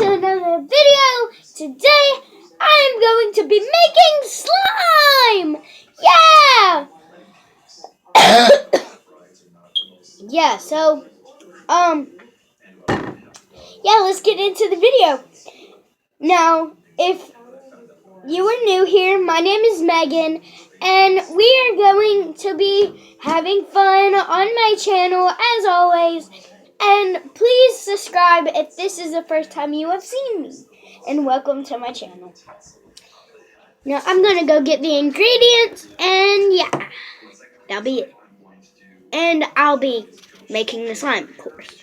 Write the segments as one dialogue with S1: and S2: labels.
S1: to another video. Today I am going to be making slime. Let's get into the video. Now, if you are new here, my name is Megan, and we are going to be having fun on my channel as always. And please subscribe if this is the first time you have seen me. And welcome to my channel. Now I'm going to go get the ingredients, and that'll be it. And I'll be making the slime, of course.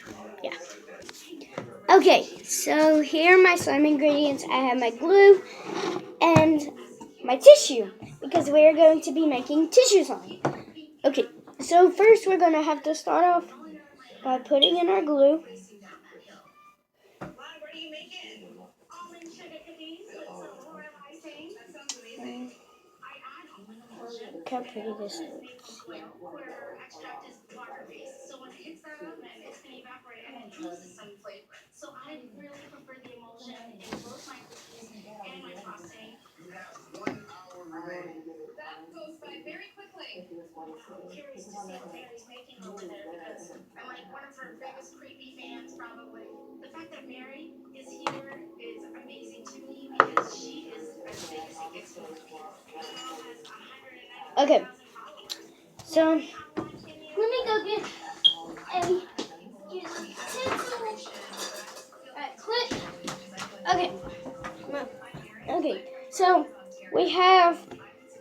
S1: Okay, so here are my slime ingredients. I have my glue and my tissue, because we are going to be making tissue slime. Okay, so first we're going to have to start off by putting in our glue. Look how pretty this looks. So I really prefer the emulsion in both my cookies and my frosting. You have 1 hour remaining. That goes by very quickly. I'm curious to see what Mary's making over there, because I'm like one of her biggest creepy fans, probably. The fact that Mary is here is amazing to me, because she is as big as it gets. Okay, so let me go get a utensil. Click. Okay, so we have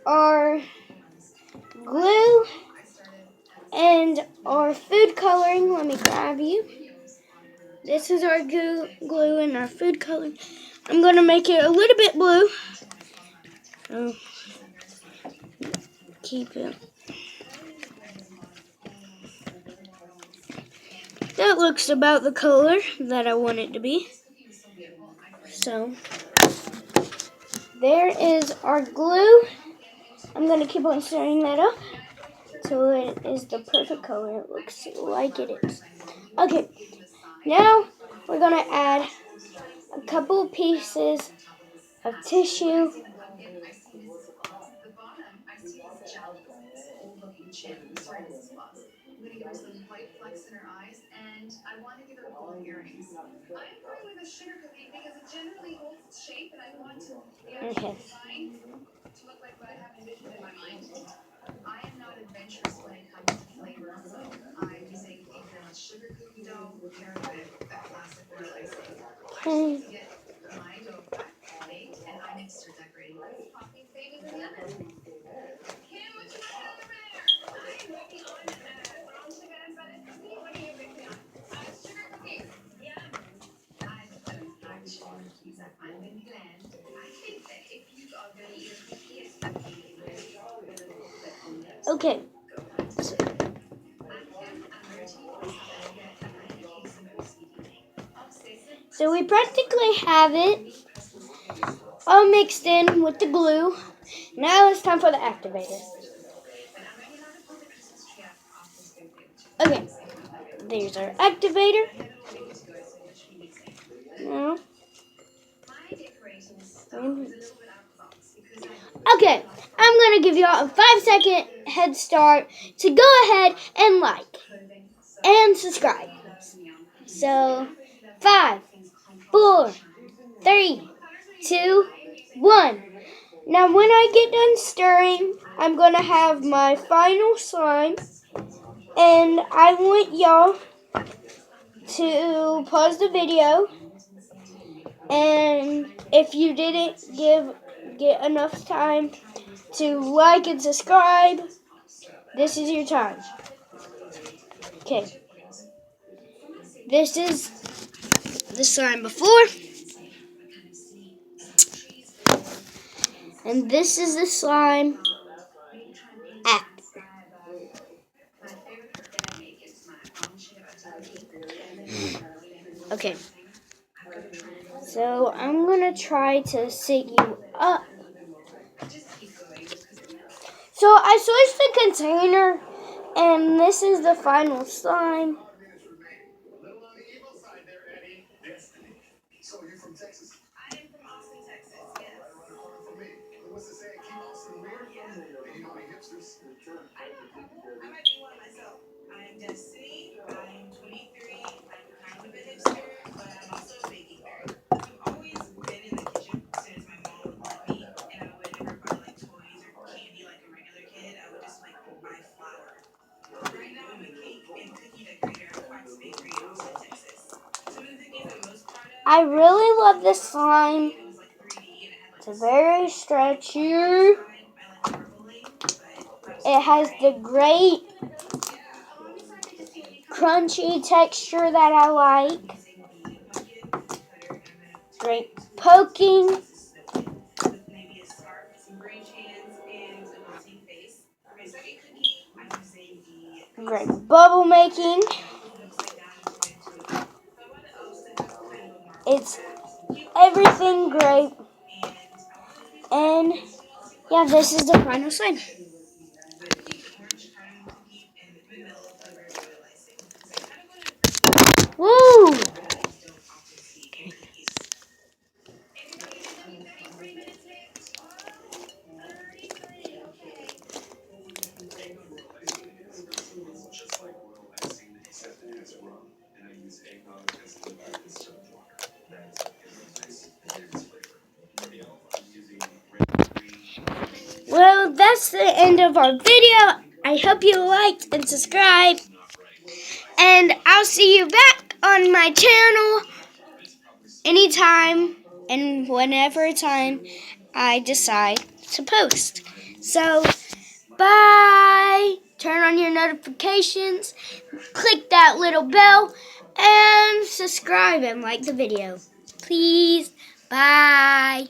S1: our glue and our food coloring. Let me grab you. This is our glue and our food coloring. I'm going to make it a little bit blue. So keep it. That looks about the color that I want it to be. So there is our glue. I'm going to keep on stirring that up till it is the perfect color. It looks like it is. Okay, now we're going to add a couple pieces of tissue. I'm going to give her some white flecks in her eyes, and I want to give her gold earrings. I'm going with a sugar cookie because it generally holds its shape, and I want the actual design to look like what I have envisioned in my mind. I am not adventurous when it comes to flavor, so I'm using a vanilla sugar cookie dough paired with a classic vanilla icing. I get my dough baked, and I mix her decorating with popping babies in the oven. Kim, what you got over there? I'm working on brown sugar and butter cookie. What are you working on? Sugar cookies. Yeah. I've got actual cookies at Almond Glen. I think that if you are going to eat a cookie, it's going to be okay. So we practically have it all mixed in with the glue. Now it's time for the activator. Okay, there's our activator. Now, okay, I'm going to give you all a 5-second head start to go ahead and like and subscribe. So, 5, 4, 3, 2, 1. Now when I get done stirring, I'm going to have my final slime. And I want y'all to pause the video. And if you didn't get enough time to like and subscribe, this is your time. Okay. This is the slime before. And this is the slime after. Okay. So I'm going to try to sit you up. So I switched the container, and this is the final slime. So you're from Texas? I am from Austin, Texas. Yes. Right around the corner from me. What's it say? Keep Austin weird? Yeah. Do you know any hipsters? I know a couple. I might be one myself. I'm Destiny. I'm 23. I'm kind of a hipster, but I'm also a baking nerd. I've always been in the kitchen since my mom would let me, and I would never buy like toys or candy like a regular kid. I would just like buy flour. Right now, I'm a cake and cookie decorator at Wax Bakery in Austin, Texas. Some of the cookies I'm most proud of. I really love this slime. It's very stretchy. It has the great crunchy texture that I like. Great poking. Great bubble making. It's everything great. And yeah, this is the final slime. Woo! Well, that's the end of our video. I hope you liked and subscribed. And I'll see you back on my channel anytime and whenever time I decide to post. So, bye. Turn on your notifications, click that little bell, and subscribe and like the video. Please, bye.